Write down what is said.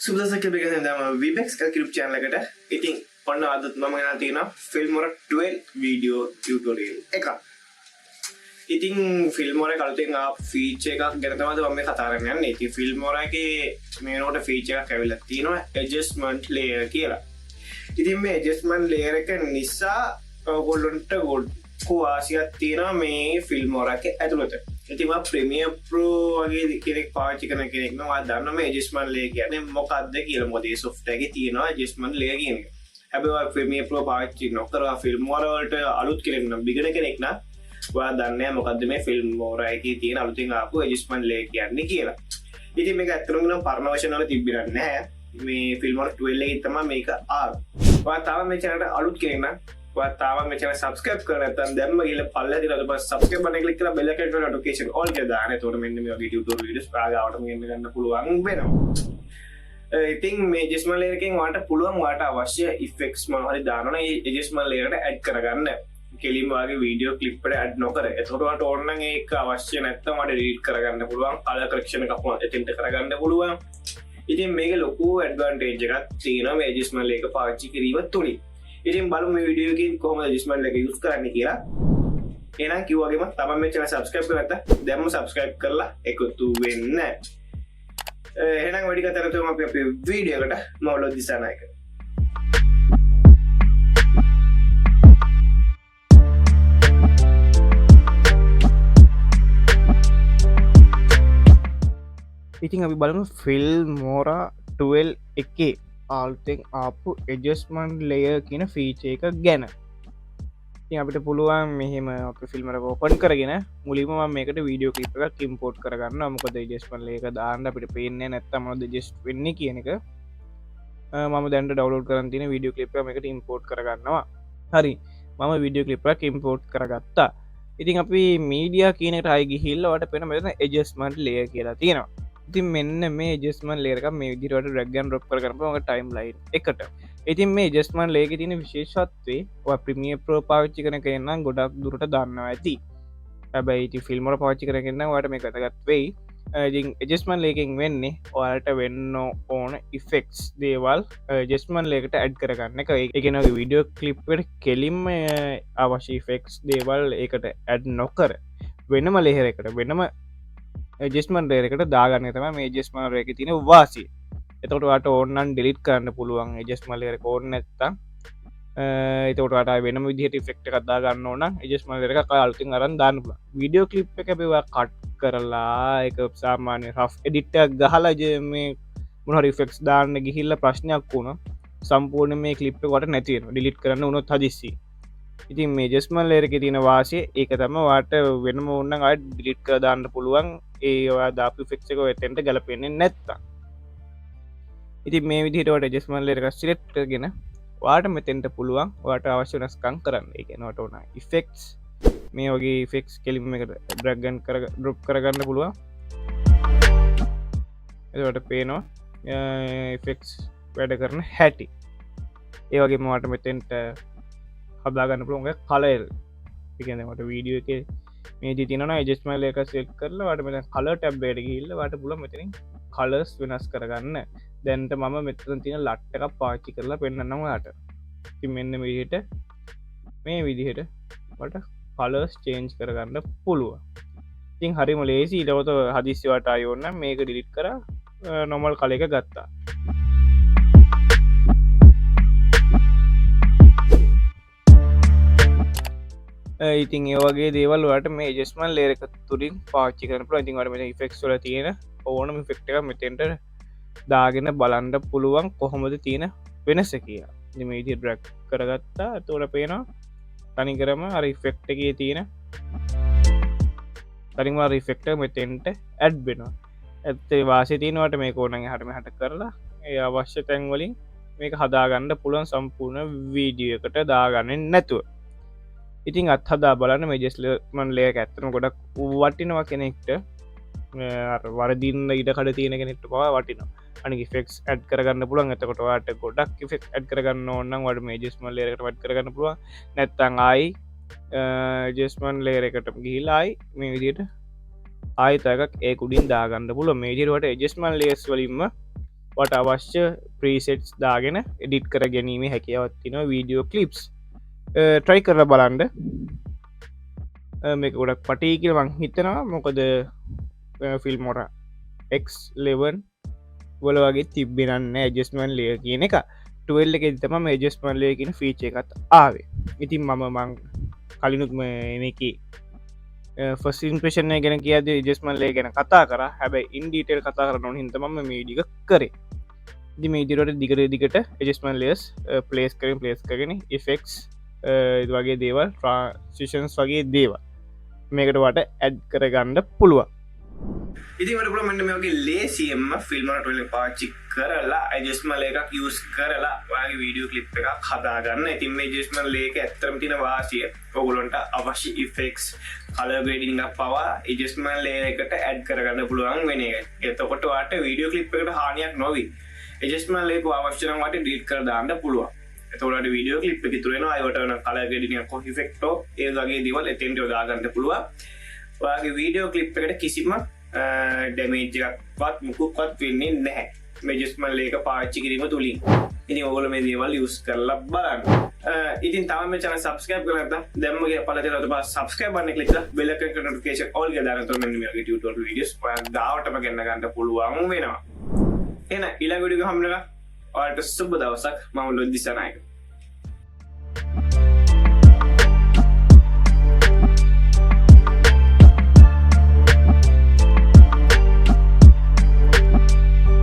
සුබදසක් ලැබෙන දම Vibex YouTube channel එකට. ඉතින් ඔන්න අදත් මම ගෙනල්ලා තියෙනවා Filmora 12 video tutorial එකක්. ඉතින් Filmora කලින් ආපු feature එකක් ගැන තමයි මම මේ කතා කරන්න යන්නේ. ඉතින් Filmora එකේ මේනෝට feature එකක් ඇවිල්ලා තියෙනවා adjustment layer කියලා. ඉතින් මේ adjustment layer එක නිසා ඔයගොල්ලන්ට වාසියක් තියෙනවා මේ Filmora එකේ ඇතුළත. ඉතින් මම Premiere Pro වගේ කෙනෙක් පාවිච්චි කරන කෙනෙක් නම් ඔයා දන්නවා මේ adjustment layer කියන්නේ මොකක්ද කියලා. මොකද මේ software එකේ තියෙනවා adjustment layer කියන එක. හැබැයි ඔයා Premiere Pro පාවිච්චි නොකර Filmora වලට අලුත් කෙනෙක් නම් beginner කෙනෙක් නම් ඔයා දන්නේ නැහැ මොකද්ද මේ Filmora එකේ තියෙන අලුතින් ආපු adjustment layer කියන්නේ කියලා. ඉතින් මේක ඇත්තටම නම් පරණ version වල තිබ්බේ නැහැ. මේ Filmora 12 එකේ තමයි මේක ආවේ. ඔයා තාම මේ channel එකට අලුත් කෙනෙක් නම් ඔයා තාම මේ channel subscribe කරලා නැත්නම් දැම්ම ගිහලා පල්ලෙහා දිලා ඊට පස්සේ subscribe button එක click කරලා bell icon එක notification all කියලා දාන්න. එතකොට මෙන්න මේ වගේ tutorial videos ආගාවට මෙන්න ගන්න පුළුවන් වෙනවා. ඉතින් මේ adjustment layer එකෙන් ඔයාලට පුළුවන් ඔයාලට අවශ්‍ය effects මොනවා හරි දානවා නම් ඒ adjustment layer එකට add කරගන්න. කෙලින්ම වගේ වීඩියෝ ක්ලිප් එකට add නොකර. එතකොට ඔයාලට ඕන නම් ඒක අවශ්‍ය නැත්නම් ඔයාලට delete කරගන්න පුළුවන්. color correction එකක් එතෙන්ට කරගන්න පුළුවන්. ඉතින් මේක ලොකු advantage එකක් තියෙනවා මේ adjustment layer එක පාවිච්චි කිරීම තුලින්. ඉතින් බලමු මේ වීඩියෝ එකකින් කොහොමද adjustment layer එක use කරන්නේ කියලා. එහෙනම් කිව්වාගේම තමයි මේ channel subscribe කරලා නැත්නම් දැන්ම subscribe කරලා එකතු වෙන්න. එහෙනම් වැඩි කතා කරලා අපි අපේ වීඩියෝ එකට මොවලොත් දිසානායක. ඉතින් අපි බලමු Filmora 12 එකේ ආල්තෙන් ආපු adjustment layer කියන feature එක ගැන. ඉතින් අපිට පුළුවන් මෙහෙම අපි Filmora එක open කරගෙන මුලින්ම මම මේකට video clip එකක් import කරගන්නවා. මොකද adjustment layer එක දාන්න අපිට පේන්නේ නැත්තම් මොනවද adjust වෙන්නේ කියන එක. මම දැන් download කරන් තියෙන video clip එක මේකට import කරගන්නවා. හරි. මම video clip එකක් import කරගත්තා. ඉතින් අපි media කියන එකට ආයෙ ගිහිල්ලා ඔයාලට පේන මෙතන adjustment layer කියලා තියෙනවා. ඉතින් මෙන්න මේ adjustment layer එක මේ විදිහට drag and drop කරගන්න පුළුවන් timeline එකට. ඉතින් මේ adjustment layer එකේ තියෙන විශේෂත්වය ඔයා Premiere Pro පාවිච්චි කරන කෙනෙක් නම් ගොඩක් දුරට දන්නවා ඇති. හැබැයි ඉතින් Filmora පාවිච්චි කරන කෙනෙක් නම් ඔයාලට මේක වැදගත් වෙයි. ඉතින් adjustment layer එකෙන් වෙන්නේ ඔයාලට වෙන්න ඕන effects දේවල් adjustment layer එකට add කරගන්න එක. ඒ කියන්නේ ඔය video clip එකට කෙලින්ම අවශ්‍ය effects දේවල් ඒකට add නොකර වෙනම layer එකට වෙනම adjustment layer එකට දාගන්න තමයි මේ adjustment layer එකේ තියෙන වාසිය. එතකොට ඔයාලට ඕන නම් delete කරන්න පුළුවන් adjustment layer එක ඕන නැත්තම්. එතකොට ඔයාලට ආයෙ වෙනම විදිහට effect එකක් දාගන්න ඕන නම් adjustment layer එකක් අලුතින් අරන් දාන්න පුළුවන්. video clip එක අපි ඔයා cut කරලා ඒක සාමාන්‍ය rough edit එකක් ගහලා මේ මොන හරි effects දාන්න ගිහිල්ලා ප්‍රශ්නයක් වුණා. සම්පූර්ණයෙන් මේ clip එක වට නැති වෙනවා. delete කරන්න උනොත් හදිස්සි. ඉතින් මේ adjustment layer එකේ තියෙන වාසිය ඒක තමයි ඔයාලට වෙනම ඕන නම් ආයෙ delete කරලා දාන්න පුළුවන්. ඒ ඔයා දාපු effects එක ඔතෙන්ට ගලපෙන්නේ නැත්තම්. ඉතින් මේ විදිහට ඔයාලට adjustment layer එක select කරගෙන ඔයාලට මෙතෙන්ට පුළුවන් ඔයාලට අවශ්‍ය වෙනස්කම් කරන්න. ඒ කියන්නේ ඔයාලට ඕන effects මේ වගේ effects කෙලින්ම එකට drag and drop කරගන්න පුළුවන්. එතකොට පේනවා effects වැඩ කරන හැටි. ඒ වගේම ඔයාලට මෙතෙන්ට හදාගන්න පුළුවන් කලර්. ඒ කියන්නේ ඔයාලට වීඩියෝ එකේ මේ දි තියෙනවා adjustment layer එක select කරලා ඔයාලට මෙතන color tab එකට ගිහිල්ලා ඔයාලට පුළුවන් මෙතනින් colors වෙනස් කරගන්න. දැන්ට මම මෙතන තියෙන LUT එකක් පාවිච්චි කරලා පෙන්නන්නම් ඔයාලට. ඉතින් මෙන්න මේ විදිහට ඔයාලට colors change කරගන්න පුළුවන්. ඉතින් හරිම ලේසි. ඊටවත හදිස්සි ඔයාලට ආයෙ ඕන නම් මේක delete කරා normal color එක ගත්තා. ඉතින් ඒ වගේ දේවල් වලට මේ adjustment layer එක තුලින් පාවිච්චි කරන්න පුළුවන්. ඉතින් ඔයාලට මේ effects වල තියෙන ඕනම effect එකක් මෙතෙන්ට දාගෙන බලන්න පුළුවන් කොහොමද තියෙන වෙනස කියලා. ඉතින් මේ විදිහට drag කරගත්තා. එතකොට පේනවා තනිකරම අර effect එකේ තියෙන තනිකරම අර effect එක මෙතෙන්ට add වෙනවා. ඒත් වාසිය තියෙනවට මේක ඕනනම් එහාට මෙහාට කරලා ඒ අවශ්‍ය තැන් වලින් මේක හදාගන්න පුළුවන් සම්පූර්ණ වීඩියෝ එකට දාගන්නේ නැතුව. ඉතින් අත්හදා බලන්න මේ adjustment layer එක ඇත්තටම ගොඩක් වටිනවා කෙනෙක්ට. වරදින්න ඉඩ කඩ තියෙන කෙනෙක්ට පවා වටිනවා. අනික effects add කරගන්න පුළුවන්. එතකොට ඔයාලට ගොඩක් effects add කරගන්න ඕන නම් ඔයාලට මේ adjustment layer එකට add කරගන්න පුළුවන්. නැත්නම් ආයි adjustment layer එකට ගිහිල්ලා ආයි මේ විදිහට ආයෙත් එකක් ඒක උඩින් දාගන්න පුළුවන්. මේ විදිහට ඔයාලට adjustment layers වලින්ම වට අවශ්‍ය ප්‍රීසෙට්ස් දාගෙන එඩිට් කර ගැනීම හැකියාවත්තින වීඩියෝ කලිප්ස් ට්‍රයි කර බලන්ඩ මේ ගොඩක් පටී කියල මං හිතනවා මොකද ෆිල්මොර X11 වල වගේ තිබ්බෙනන්න ඇජස්මන් ලය කියන එක ටල් එක තම ජස්මන් ලය කියන ෆීච එකත් ආවේ ඉතින් මං කලිනුත් මේක ෆස්ඉන්පේෂණය ගැන කියද ජස්මන්ලේ ගැන කතා කර හැබැයි ඉන්ඩීටල් කතා කරන හිතම මේඩික කරේ දි මේදිරට දිගර දිගට එජස්මන් ලස් පලේස් කරින් පලේස් කරගෙන ෆෙක්ස් වගේ දේවල් ට්‍රන්සිෂන්ස් වගේ දේවල් මේකට වට ඇඩ් කරගණ්ඩ පුළුව ඉතිමට පුළමට මේගේ ලේසියම්ම ෆිල්මට පාච්චි කරලා ඇජස්මල් එකක් යස් කරලා වගේ වීඩියෝ කලිප් එකක් හදාගන්න ඉතින් මේ ජස්මල් ලේක ඇත්තරම තින වාසිය ඔගුලොන්ට අවශ්‍ය ඉෆෙක්ස් කලගඩිං පවා ඉජස්මල් ලේකට ඇඩ් කරගන්න පුළුවන් වෙන එතකොට වාට වීඩියෝ කලිප් එකට හානියක් නොවී එජස්මල් ලේක අවශ්‍යනවට ඩීට් කර දාන්න පුළුවන් එතවට වීඩියෝ කලිප් එක තුරෙන අයවටන කලගඩිය කොහිෆෙක්ටෝ ඒගේ දිවල් එතෙන්ට යොදාගන්න පුළුව වගේ වීඩියෝ කලිප් එකට කිසිම ඩැමේජ්ජක්වත් මුකුක්වත් වෙන්නේ නැහැ මෙජස්මල් ලේක පාච්චි කිරීම තුළින් ඉනි ඔගොල මේ දේවල් යස් කරලා බලන්න ඉතින් තම චන සබස්කප් කරත දැම්මගේ පලතර සබස්කයි බන්න කලික බෙලක නොටිකේෂන් ඔල් දානත ගේ ට ඩියස් ගාවටම ගන්න ගන්නට පුළුවන් වෙනවා එන ඉලා විඩිග හම්ලක ඔට සුබ දවසක් මම ලොද්දිසනයක